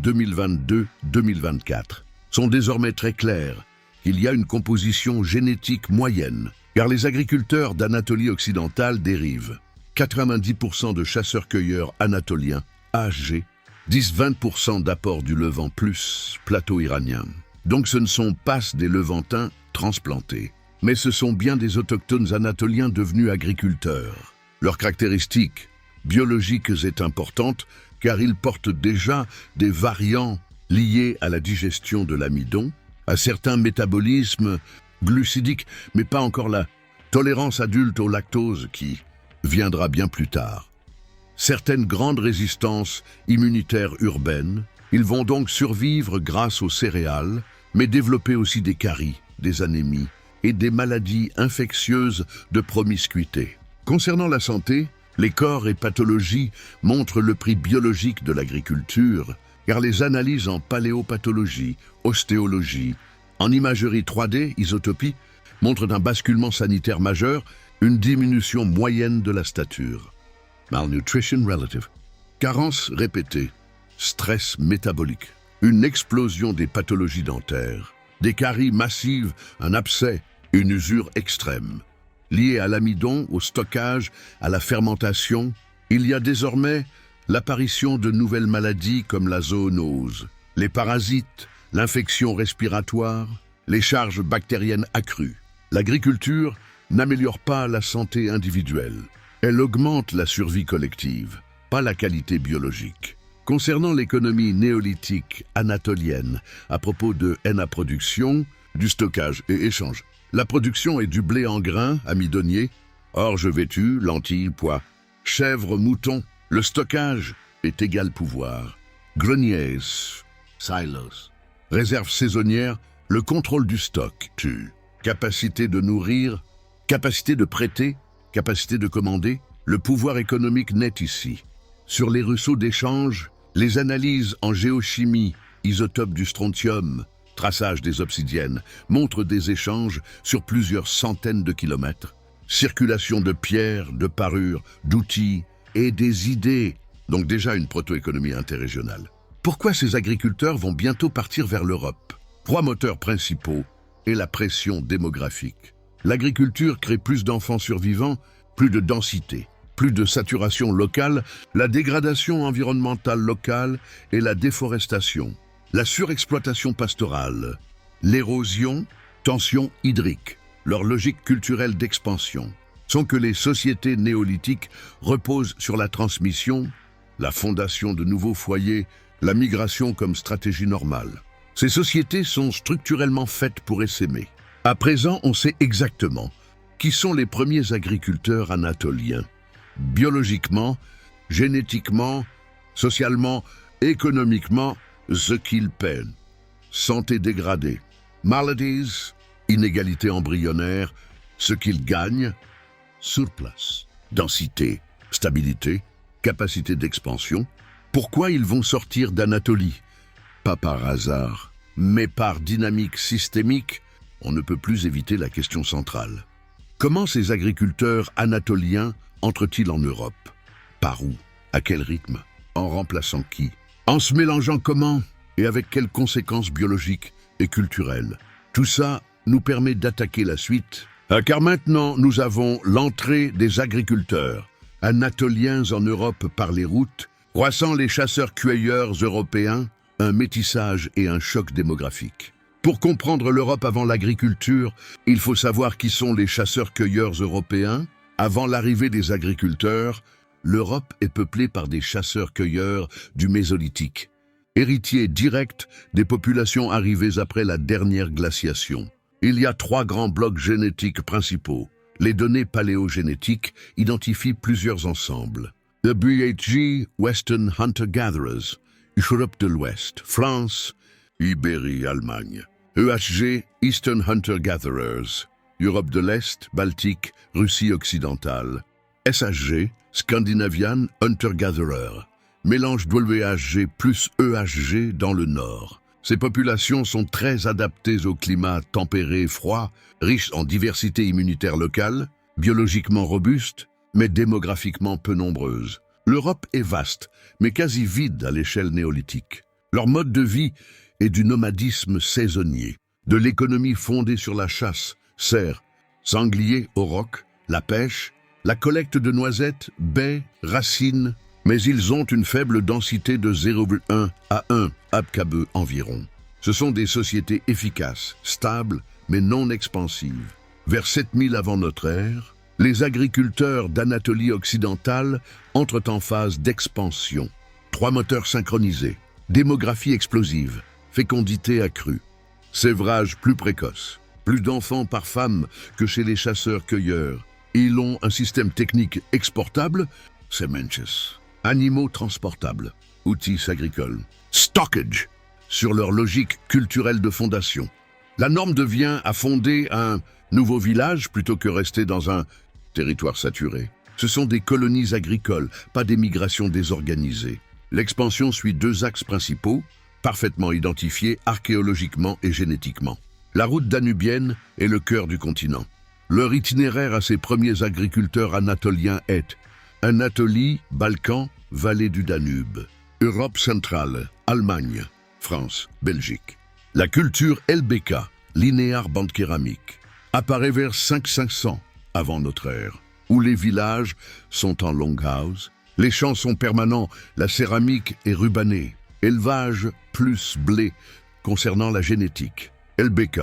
2022-2024 sont désormais très claires. Il y a une composition génétique moyenne, car les agriculteurs d'Anatolie occidentale dérivent 90% de chasseurs-cueilleurs anatoliens, âgés, 10-20% d'apport du Levant plus plateau iranien. Donc ce ne sont pas des Levantins transplantés, mais ce sont bien des autochtones anatoliens devenus agriculteurs. Leurs caractéristiques biologiques est importante, car ils portent déjà des variants liés à la digestion de l'amidon, à certains métabolismes glucidiques, mais pas encore la tolérance adulte au lactose qui viendra bien plus tard. Certaines grandes résistances immunitaires urbaines, ils vont donc survivre grâce aux céréales, mais développer aussi des caries, des anémies et des maladies infectieuses de promiscuité. Concernant la santé, les corps et pathologies montrent le prix biologique de l'agriculture, car les analyses en paléopathologie, ostéologie, en imagerie 3D, isotopie, montrent un basculement sanitaire majeur, une diminution moyenne de la stature. Malnutrition relative, carence répétée, stress métabolique, une explosion des pathologies dentaires, des caries massives, un abcès, une usure extrême. Lié à l'amidon, au stockage, à la fermentation, il y a désormais l'apparition de nouvelles maladies comme la zoonose, les parasites, l'infection respiratoire, les charges bactériennes accrues. L'agriculture n'améliore pas la santé individuelle. Elle augmente la survie collective, pas la qualité biologique. Concernant l'économie néolithique anatolienne, à propos de henna production, du stockage et échange, la production est du blé en grains, amidonnier, orge vêtue, lentilles, pois, chèvres, moutons. Le stockage est égal pouvoir. Greniers, silos, réserves saisonnières, le contrôle du stock tue. Capacité de nourrir, capacité de prêter, capacité de commander, le pouvoir économique naît ici. Sur les ruisseaux d'échange, les analyses en géochimie, isotopes du strontium, traçage des obsidiennes, montrent des échanges sur plusieurs centaines de kilomètres. Circulation de pierres, de parures, d'outils et des idées, donc déjà une proto-économie interrégionale. Pourquoi ces agriculteurs vont bientôt partir vers l'Europe? 3 moteurs principaux et la pression démographique. L'agriculture crée plus d'enfants survivants, plus de densité, plus de saturation locale, la dégradation environnementale locale et la déforestation, la surexploitation pastorale, l'érosion, tension hydrique. Leur logique culturelle d'expansion sont que les sociétés néolithiques reposent sur la transmission, la fondation de nouveaux foyers, la migration comme stratégie normale. Ces sociétés sont structurellement faites pour essaimer. À présent, on sait exactement qui sont les premiers agriculteurs anatoliens. Biologiquement, génétiquement, socialement, économiquement, ce qu'ils peinent. Santé dégradée, maladies, inégalité embryonnaire, ce qu'ils gagnent, surplus, densité, stabilité, capacité d'expansion. Pourquoi ils vont sortir d'Anatolie? Pas par hasard, mais par dynamique systémique. On ne peut plus éviter la question centrale. Comment ces agriculteurs anatoliens entrent-ils en Europe? Par où? À quel rythme? En remplaçant qui? En se mélangeant comment? Et avec quelles conséquences biologiques et culturelles? Tout ça nous permet d'attaquer la suite, car maintenant nous avons l'entrée des agriculteurs, anatoliens en Europe par les routes, croissant les chasseurs-cueilleurs européens, un métissage et un choc démographique. Pour comprendre l'Europe avant l'agriculture, il faut savoir qui sont les chasseurs-cueilleurs européens. Avant l'arrivée des agriculteurs, l'Europe est peuplée par des chasseurs-cueilleurs du Mésolithique, héritiers directs des populations arrivées après la dernière glaciation. Il y a 3 grands blocs génétiques principaux. Les données paléogénétiques identifient plusieurs ensembles. The BHG, Western Hunter-Gatherers, Europe de l'Ouest, France, Ibérie, Allemagne. EHG, Eastern Hunter-Gatherers, Europe de l'Est, Baltique, Russie occidentale. SHG, Scandinavian Hunter-Gatherer, mélange WHG plus EHG dans le nord. Ces populations sont très adaptées au climat tempéré et froid, riches en diversité immunitaire locale, biologiquement robustes, mais démographiquement peu nombreuses. L'Europe est vaste, mais quasi vide à l'échelle néolithique. Leur mode de vie est du nomadisme saisonnier, de l'économie fondée sur la chasse, cerfs, sangliers, aurochs, la pêche, la collecte de noisettes, baies, racines, mais ils ont une faible densité de 0,1 à 1 habkabeu environ. Ce sont des sociétés efficaces, stables, mais non expansives. Vers 7000 avant notre ère, les agriculteurs d'Anatolie occidentale entrent en phase d'expansion. 3 moteurs synchronisés, démographie explosive, fécondité accrue, sévrage plus précoce, plus d'enfants par femme que chez les chasseurs-cueilleurs. Ils ont un système technique exportable, semences, animaux transportables, outils agricoles, stockage, sur leur logique culturelle de fondation. La norme devient à fonder un nouveau village plutôt que rester dans un territoire saturé. Ce sont des colonies agricoles, pas des migrations désorganisées. L'expansion suit 2 axes principaux, parfaitement identifiés archéologiquement et génétiquement. La route danubienne est le cœur du continent. Leur itinéraire à ces premiers agriculteurs anatoliens est Anatolie, Balkans, vallée du Danube, Europe centrale, Allemagne, France, Belgique. La culture LBK, linéaire bande céramique, apparaît vers 5500 avant notre ère, où les villages sont en longhouse, les champs sont permanents, la céramique est rubanée, élevage plus blé concernant la génétique. LBK,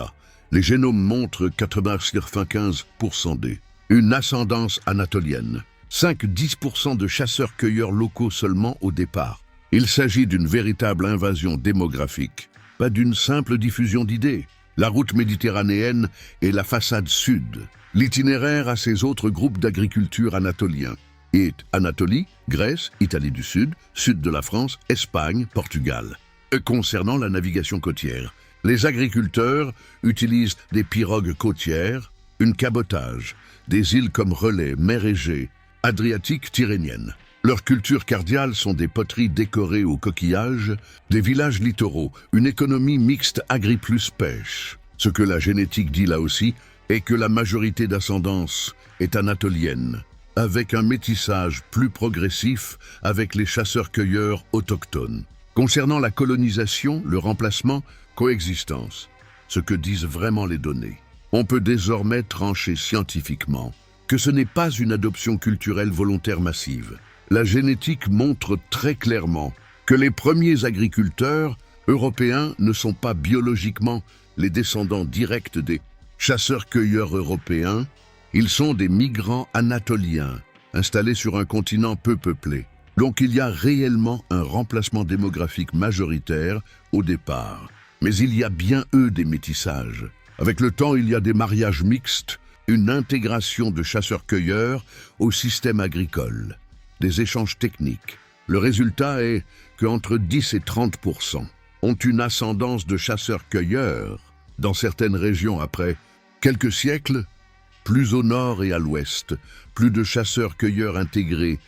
les génomes montrent 95% D. Une ascendance anatolienne. 5-10% de chasseurs-cueilleurs locaux seulement au départ. Il s'agit d'une véritable invasion démographique, pas d'une simple diffusion d'idées. La route méditerranéenne est la façade sud. L'itinéraire à ces autres groupes d'agriculture anatoliens est Anatolie, Grèce, Italie du Sud, sud de la France, Espagne, Portugal. Concernant la navigation côtière, les agriculteurs utilisent des pirogues côtières, une cabotage, des îles comme Relais, Mer Égée, Adriatique, Tyrrhénienne. Leurs cultures cardiales sont des poteries décorées aux coquillages, des villages littoraux, une économie mixte agri plus pêche. Ce que la génétique dit là aussi est que la majorité d'ascendance est anatolienne, avec un métissage plus progressif avec les chasseurs-cueilleurs autochtones. Concernant la colonisation, le remplacement, coexistence, ce que disent vraiment les données. On peut désormais trancher scientifiquement que ce n'est pas une adoption culturelle volontaire massive. La génétique montre très clairement que les premiers agriculteurs européens ne sont pas biologiquement les descendants directs des chasseurs-cueilleurs européens, ils sont des migrants anatoliens installés sur un continent peu peuplé. Donc il y a réellement un remplacement démographique majoritaire au départ. Mais il y a bien des métissages. Avec le temps, il y a des mariages mixtes, une intégration de chasseurs-cueilleurs au système agricole, des échanges techniques. Le résultat est qu'entre 10 et 30% ont une ascendance de chasseurs-cueilleurs dans certaines régions après quelques siècles, plus au nord et à l'ouest, plus de chasseurs-cueilleurs intégrés.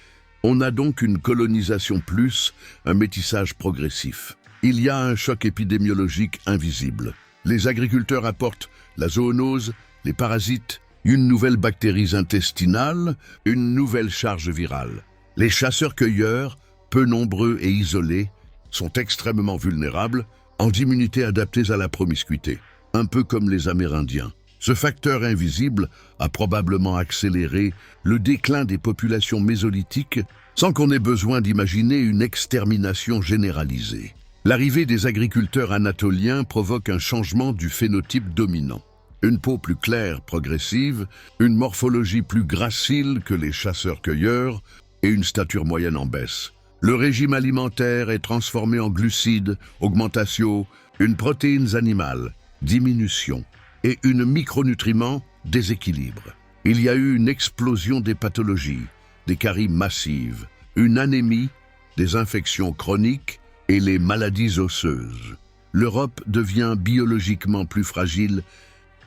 On a donc une colonisation plus, un métissage progressif. Il y a un choc épidémiologique invisible. Les agriculteurs apportent la zoonose, les parasites, une nouvelle bactérie intestinale, une nouvelle charge virale. Les chasseurs-cueilleurs, peu nombreux et isolés, sont extrêmement vulnérables en d'immunités adaptées à la promiscuité. un peu comme les Amérindiens. Ce facteur invisible a probablement accéléré le déclin des populations mésolithiques sans qu'on ait besoin d'imaginer une extermination généralisée. L'arrivée des agriculteurs anatoliens provoque un changement du phénotype dominant. Une peau plus claire, progressive, une morphologie plus gracile que les chasseurs-cueilleurs et une stature moyenne en baisse. Le régime alimentaire est transformé en glucides, augmentation, une protéines animales, diminution, et une micronutriments, déséquilibre. Il y a eu une explosion des pathologies, des caries massives, une anémie, des infections chroniques et les maladies osseuses. L'Europe devient biologiquement plus fragile,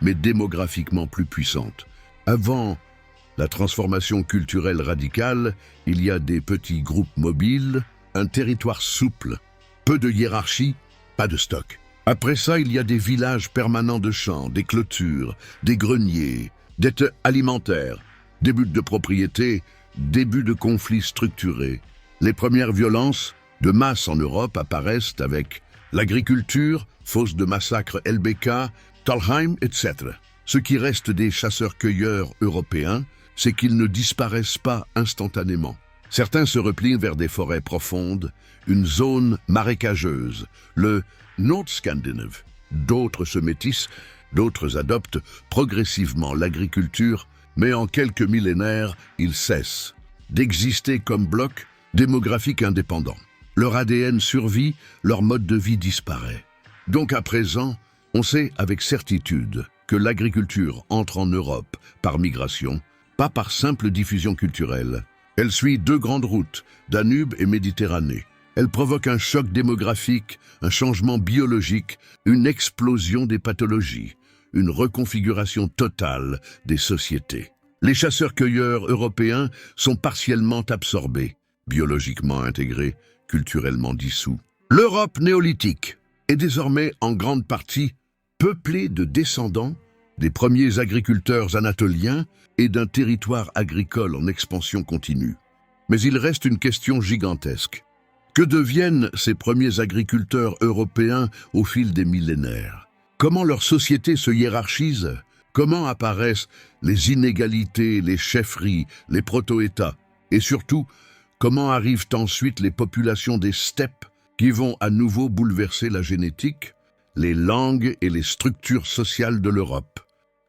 mais démographiquement plus puissante. Avant la transformation culturelle radicale, il y a des petits groupes mobiles, un territoire souple, peu de hiérarchie, pas de stock. Après ça, il y a des villages permanents de champs, des clôtures, des greniers, dettes alimentaires, début de propriété, début de conflits structurés. Les premières violences de masse en Europe apparaissent avec l'agriculture, fosse de massacre LBK, Talheim, etc. Ce qui reste des chasseurs-cueilleurs européens, c'est qu'ils ne disparaissent pas instantanément. Certains se replient vers des forêts profondes, une zone marécageuse, le Nord-Scandinave. D'autres se métissent, d'autres adoptent progressivement l'agriculture, mais en quelques millénaires, ils cessent d'exister comme bloc démographique indépendant. Leur ADN survit, leur mode de vie disparaît. Donc à présent, on sait avec certitude que l'agriculture entre en Europe par migration, pas par simple diffusion culturelle. Elle suit deux grandes routes, Danube et Méditerranée. Elle provoque un choc démographique, un changement biologique, une explosion des pathologies, une reconfiguration totale des sociétés. Les chasseurs-cueilleurs européens sont partiellement absorbés, biologiquement intégrés, culturellement dissous. L'Europe néolithique est désormais en grande partie peuplée de descendants des premiers agriculteurs anatoliens et d'un territoire agricole en expansion continue. Mais il reste une question gigantesque. Que deviennent ces premiers agriculteurs européens au fil des millénaires? Comment leur société se hiérarchise? Comment apparaissent les inégalités, les chefferies, les proto-États? Et surtout, comment arrivent ensuite les populations des steppes qui vont à nouveau bouleverser la génétique, les langues et les structures sociales de l'Europe?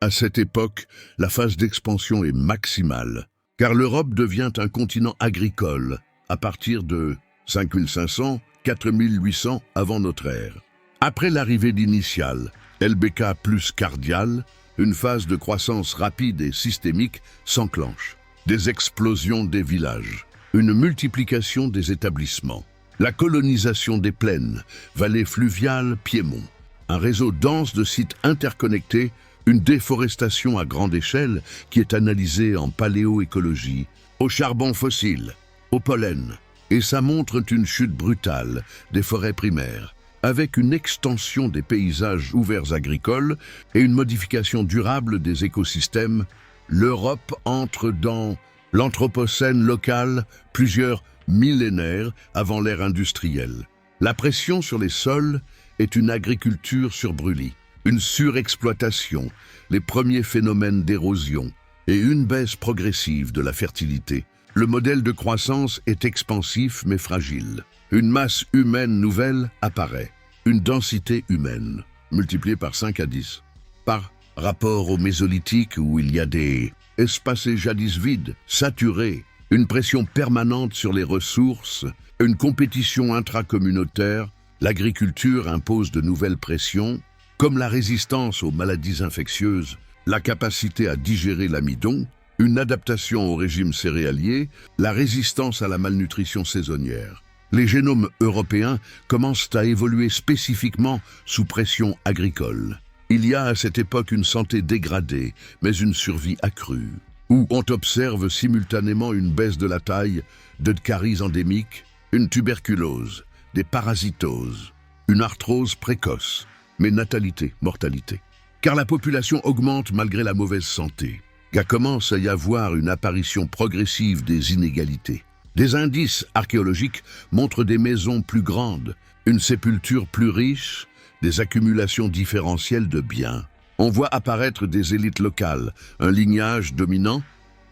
À cette époque, la phase d'expansion est maximale, car l'Europe devient un continent agricole à partir de 5500, 4800 avant notre ère. Après l'arrivée initiale, LBK plus cardiale, une phase de croissance rapide et systémique s'enclenche. Des explosions des villages, une multiplication des établissements, la colonisation des plaines, vallées fluviales, Piémont, un réseau dense de sites interconnectés, une déforestation à grande échelle qui est analysée en paléoécologie, au charbon fossile, au pollen, et ça montre une chute brutale des forêts primaires, avec une extension des paysages ouverts agricoles et une modification durable des écosystèmes. L'Europe entre dans l'anthropocène local plusieurs millénaires avant l'ère industrielle. La pression sur les sols est une agriculture sur brûlis, une surexploitation, les premiers phénomènes d'érosion et une baisse progressive de la fertilité. Le modèle de croissance est expansif mais fragile. Une masse humaine nouvelle apparaît, une densité humaine, multipliée par 5 à 10. Par rapport au mésolithique où il y a des espaces jadis vides, saturés, une pression permanente sur les ressources, une compétition intracommunautaire, l'agriculture impose de nouvelles pressions, comme la résistance aux maladies infectieuses, la capacité à digérer l'amidon, une adaptation au régime céréalier, la résistance à la malnutrition saisonnière. Les génomes européens commencent à évoluer spécifiquement sous pression agricole. Il y a à cette époque une santé dégradée, mais une survie accrue, où on observe simultanément une baisse de la taille, de caries endémiques, une tuberculose, des parasitoses, une arthrose précoce, mais natalité, mortalité. Car la population augmente malgré la mauvaise santé. Il commence à y avoir une apparition progressive des inégalités. Des indices archéologiques montrent des maisons plus grandes, une sépulture plus riche, des accumulations différentielles de biens. On voit apparaître des élites locales, un lignage dominant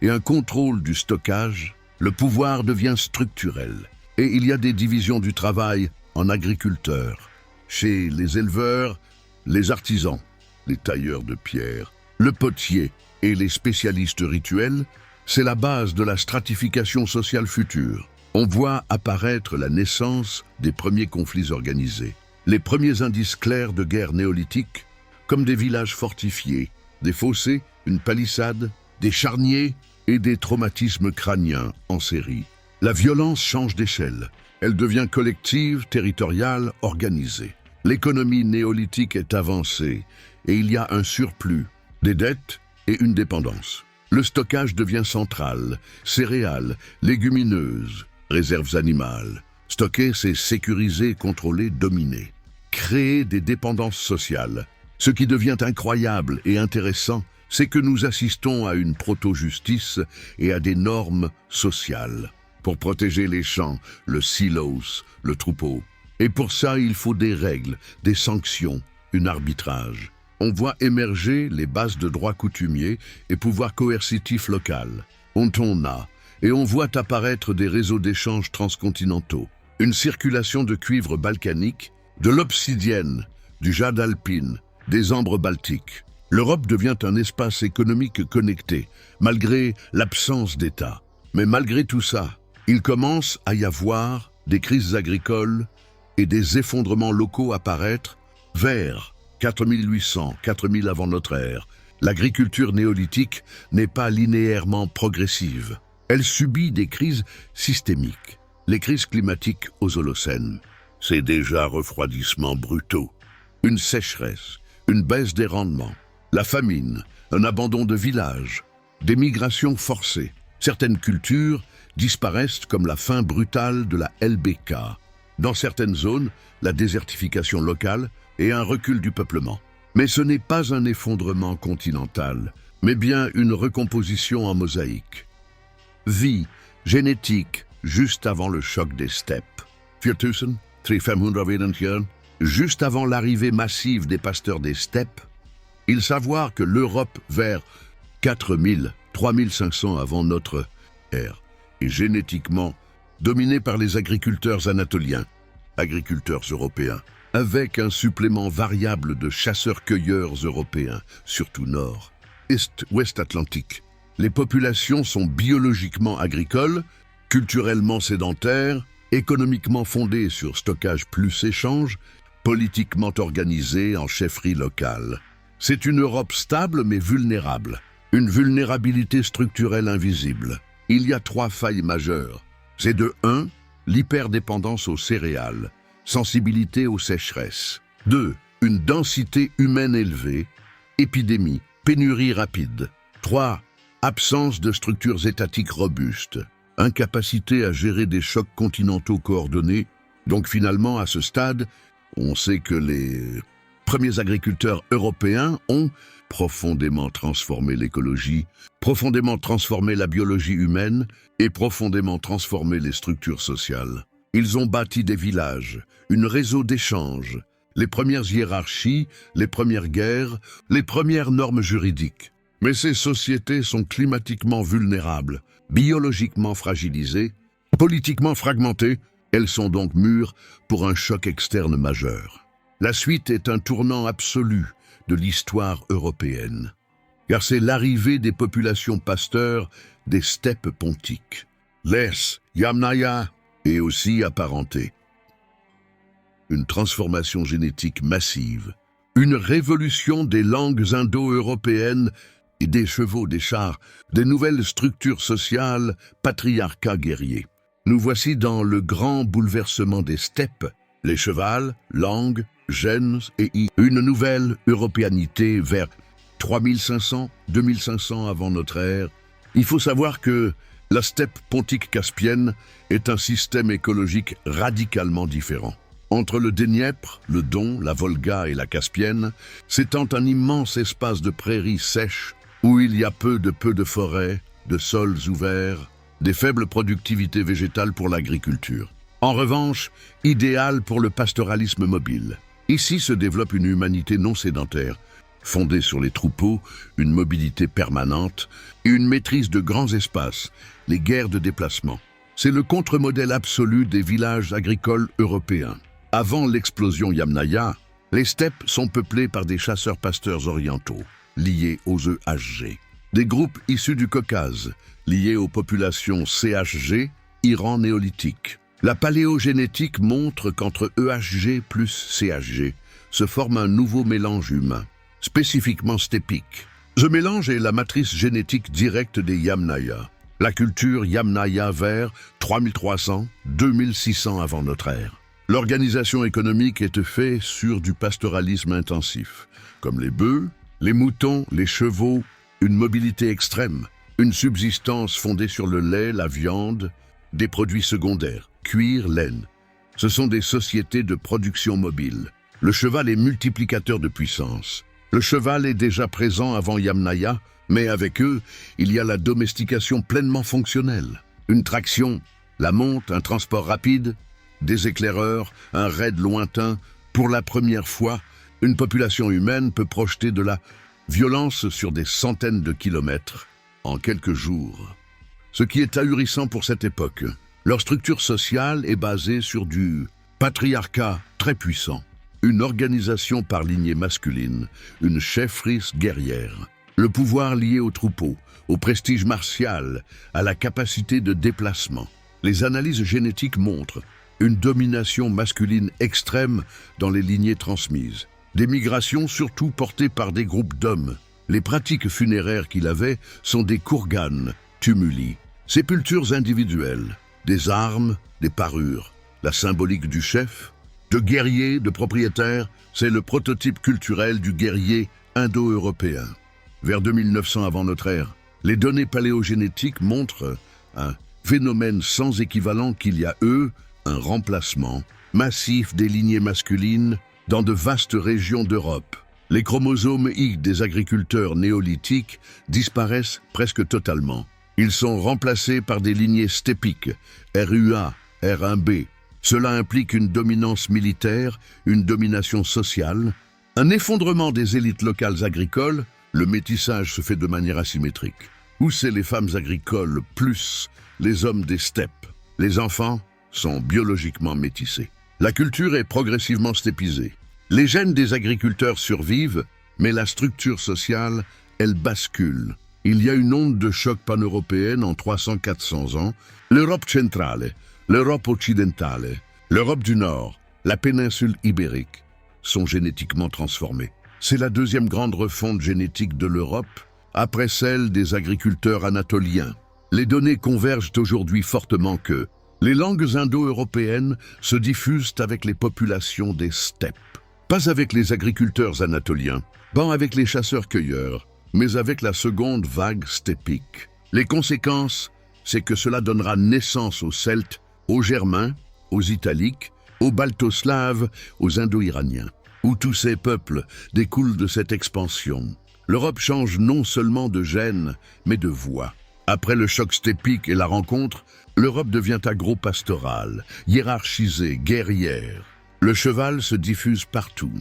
et un contrôle du stockage. Le pouvoir devient structurel et il y a des divisions du travail en agriculteurs, chez les éleveurs, les artisans, les tailleurs de pierre, le potier et les spécialistes rituels. C'est la base de la stratification sociale future. On voit apparaître la naissance des premiers conflits organisés, les premiers indices clairs de guerre néolithique, comme des villages fortifiés, des fossés, une palissade, des charniers et des traumatismes crâniens en série. La violence change d'échelle. Elle devient collective, territoriale, organisée. L'économie néolithique est avancée et il y a un surplus, des dettes et une dépendance. Le stockage devient central, céréales, légumineuses, réserves animales. Stocker, c'est sécuriser, contrôler, dominer. Créer des dépendances sociales. Ce qui devient incroyable et intéressant, c'est que nous assistons à une proto-justice et à des normes sociales. Pour protéger les champs, le silos, le troupeau. Et pour ça, il faut des règles, des sanctions, un arbitrage. On voit émerger les bases de droit coutumier et pouvoir coercitif local. On a, et on voit apparaître des réseaux d'échanges transcontinentaux. Une circulation de cuivre balkanique, de l'obsidienne, du jade alpine, des ambres baltiques. L'Europe devient un espace économique connecté, malgré l'absence d'État. Mais malgré tout ça, il commence à y avoir des crises agricoles et des effondrements locaux apparaître vers 4800, 4000 avant notre ère. L'agriculture néolithique n'est pas linéairement progressive. Elle subit des crises systémiques. Les crises climatiques aux Holocènes, c'est déjà refroidissements brutaux. Une sécheresse, une baisse des rendements, la famine, un abandon de villages, des migrations forcées. Certaines cultures disparaissent comme la fin brutale de la LBK. Dans certaines zones, la désertification locale et un recul du peuplement. Mais ce n'est pas un effondrement continental, mais bien une recomposition en mosaïque. Vie génétique juste avant le choc des steppes. 4500 jaar, juste avant l'arrivée massive des pasteurs des steppes, il savoir que l'Europe vers 4000, 3500 avant notre ère est génétiquement dominée par les agriculteurs anatoliens, agriculteurs européens, avec un supplément variable de chasseurs-cueilleurs européens, surtout nord, est, ouest atlantique. Les populations sont biologiquement agricoles, culturellement sédentaires, économiquement fondées sur stockage plus échange, politiquement organisées en chefferie locale. C'est une Europe stable mais vulnérable, une vulnérabilité structurelle invisible. Il y a 3 failles majeures. C'est de 1, l'hyperdépendance aux céréales, sensibilité aux sécheresses. 2, une densité humaine élevée, épidémie, pénurie rapide. 3, absence de structures étatiques robustes, incapacité à gérer des chocs continentaux coordonnés. Donc finalement, à ce stade, on sait que les premiers agriculteurs européens ont profondément transformé l'écologie, profondément transformé la biologie humaine et profondément transformé les structures sociales. Ils ont bâti des villages, un réseau d'échanges, les premières hiérarchies, les premières guerres, les premières normes juridiques. Mais ces sociétés sont climatiquement vulnérables, biologiquement fragilisées, politiquement fragmentées. Elles sont donc mûres pour un choc externe majeur. La suite est un tournant absolu de l'histoire européenne, car c'est l'arrivée des populations pasteurs des steppes pontiques, les Yamnaya et aussi apparentées. Une transformation génétique massive, une révolution des langues indo-européennes et des chevaux, des chars, des nouvelles structures sociales, patriarcat guerrier. Nous voici dans le grand bouleversement des steppes, les chevals, langues, gènes et une nouvelle européanité vers 3500, 2500 avant notre ère. Il faut savoir que la steppe pontique caspienne est un système écologique radicalement différent. Entre le Dniepr, le Don, la Volga et la Caspienne, s'étend un immense espace de prairies sèches où il y a peu de forêts, de sols ouverts, des faibles productivités végétales pour l'agriculture. En revanche, idéal pour le pastoralisme mobile. Ici se développe une humanité non sédentaire, fondée sur les troupeaux, une mobilité permanente et une maîtrise de grands espaces, les guerres de déplacement. C'est le contre-modèle absolu des villages agricoles européens. Avant l'explosion Yamnaya, les steppes sont peuplées par des chasseurs-pasteurs orientaux, liés aux EHG. Des groupes issus du Caucase, liés aux populations CHG, Iran néolithique. La paléogénétique montre qu'entre EHG plus CHG se forme un nouveau mélange humain, spécifiquement steppique. Ce mélange est la matrice génétique directe des Yamnaya. La culture Yamnaya vers 3300-2600 avant notre ère. L'organisation économique est faite sur du pastoralisme intensif, comme les bœufs, les moutons, les chevaux, une mobilité extrême, une subsistance fondée sur le lait, la viande, des produits secondaires, cuir, laine. Ce sont des sociétés de production mobile. Le cheval est multiplicateur de puissance. Le cheval est déjà présent avant Yamnaya, mais avec eux, il y a la domestication pleinement fonctionnelle. Une traction, la monte, un transport rapide, des éclaireurs, un raid lointain. Pour la première fois, une population humaine peut projeter de la violence sur des centaines de kilomètres en quelques jours. Ce qui est ahurissant pour cette époque, leur structure sociale est basée sur du patriarcat très puissant, une organisation par lignée masculine, une chefferie guerrière. Le pouvoir lié au troupeau, au prestige martial, à la capacité de déplacement. Les analyses génétiques montrent une domination masculine extrême dans les lignées transmises. Des migrations surtout portées par des groupes d'hommes. Les pratiques funéraires qu'il avait sont des kurganes, tumuli, sépultures individuelles, des armes, des parures. La symbolique du chef, de guerrier, de propriétaire, c'est le prototype culturel du guerrier indo-européen. Vers 2900 avant notre ère, les données paléogénétiques montrent un phénomène sans équivalent qu'il y a un remplacement massif des lignées masculines dans de vastes régions d'Europe. Les chromosomes Y des agriculteurs néolithiques disparaissent presque totalement. Ils sont remplacés par des lignées steppiques, RUA, R1b. Cela implique une dominance militaire, une domination sociale, un effondrement des élites locales agricoles. Le métissage se fait de manière asymétrique. Où c'est les femmes agricoles plus les hommes des steppes. Les enfants sont biologiquement métissés. La culture est progressivement steppisée. Les gènes des agriculteurs survivent, mais la structure sociale, elle bascule. Il y a une onde de choc pan-européenne en 300-400 ans. L'Europe centrale, l'Europe occidentale, l'Europe du Nord, la péninsule ibérique sont génétiquement transformées. C'est la deuxième grande refonte génétique de l'Europe, après celle des agriculteurs anatoliens. Les données convergent aujourd'hui fortement que les langues indo-européennes se diffusent avec les populations des steppes. Pas avec les agriculteurs anatoliens, pas avec les chasseurs-cueilleurs, mais avec la seconde vague steppique. Les conséquences, c'est que cela donnera naissance aux Celtes, aux Germains, aux Italiques, aux Baltoslaves, aux Indo-Iraniens, où tous ces peuples découlent de cette expansion. L'Europe change non seulement de gènes, mais de voix. Après le choc steppique et la rencontre, l'Europe devient agro-pastorale, hiérarchisée, guerrière. Le cheval se diffuse partout.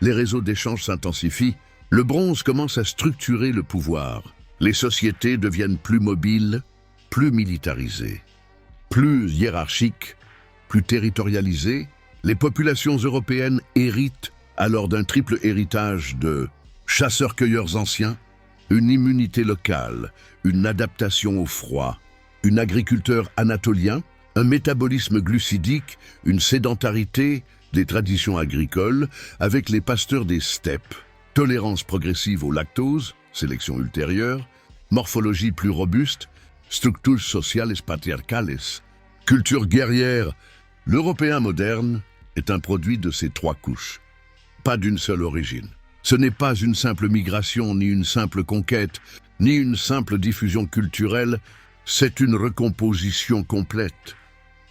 Les réseaux d'échange s'intensifient. Le bronze commence à structurer le pouvoir. Les sociétés deviennent plus mobiles, plus militarisées, plus hiérarchiques, plus territorialisées. Les populations européennes héritent alors d'un triple héritage de chasseurs-cueilleurs anciens, une immunité locale, une adaptation au froid, un agriculteur anatolien, un métabolisme glucidique, une sédentarité, des traditions agricoles avec les pasteurs des steppes, tolérance progressive au lactose, sélection ultérieure, morphologie plus robuste, structures sociales patriarcales, culture guerrière. L'Européen moderne est un produit de ces trois couches, pas d'une seule origine. Ce n'est pas une simple migration, ni une simple conquête, ni une simple diffusion culturelle, c'est une recomposition complète.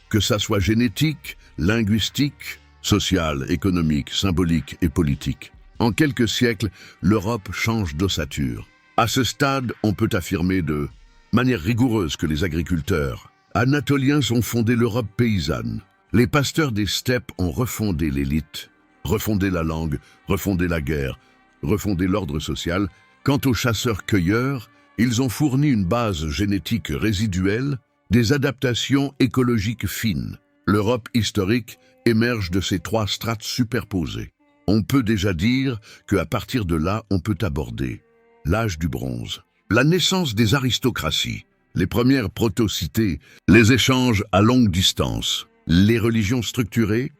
Que ça soit génétique, linguistique, sociale, économique, symbolique et politique. En quelques siècles, l'Europe change d'ossature. À ce stade, on peut affirmer de manière rigoureuse que les agriculteurs anatoliens ont fondé l'Europe paysanne. Les pasteurs des steppes ont refondé l'élite, refonder la langue, refonder la guerre, refonder l'ordre social. Quant aux chasseurs-cueilleurs, ils ont fourni une base génétique résiduelle, des adaptations écologiques fines. L'Europe historique émerge de ces trois strates superposées. On peut déjà dire qu'à partir de là, on peut aborder l'âge du bronze, la naissance des aristocraties, les premières proto-cités, les échanges à longue distance, les religions structurées,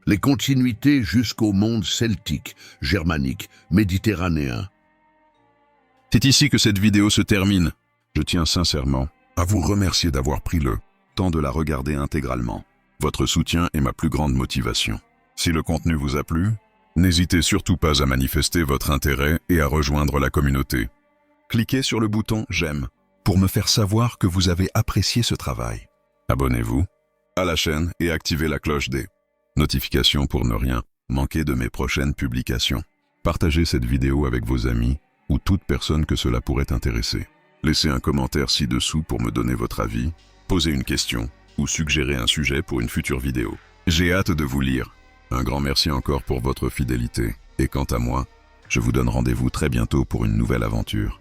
les continuités jusqu'au monde celtique, germanique, méditerranéen. C'est ici que cette vidéo se termine. Je tiens sincèrement à vous remercier d'avoir pris le temps de la regarder intégralement. Votre soutien est ma plus grande motivation. Si le contenu vous a plu, n'hésitez surtout pas à manifester votre intérêt et à rejoindre la communauté. Cliquez sur le bouton « J'aime » pour me faire savoir que vous avez apprécié ce travail. Abonnez-vous à la chaîne et activez la cloche des notifications pour ne rien manquer de mes prochaines publications. Partagez cette vidéo avec vos amis ou toute personne que cela pourrait intéresser. Laissez un commentaire ci-dessous pour me donner votre avis, poser une question ou suggérer un sujet pour une future vidéo. J'ai hâte de vous lire. Un grand merci encore pour votre fidélité. Et quant à moi, je vous donne rendez-vous très bientôt pour une nouvelle aventure.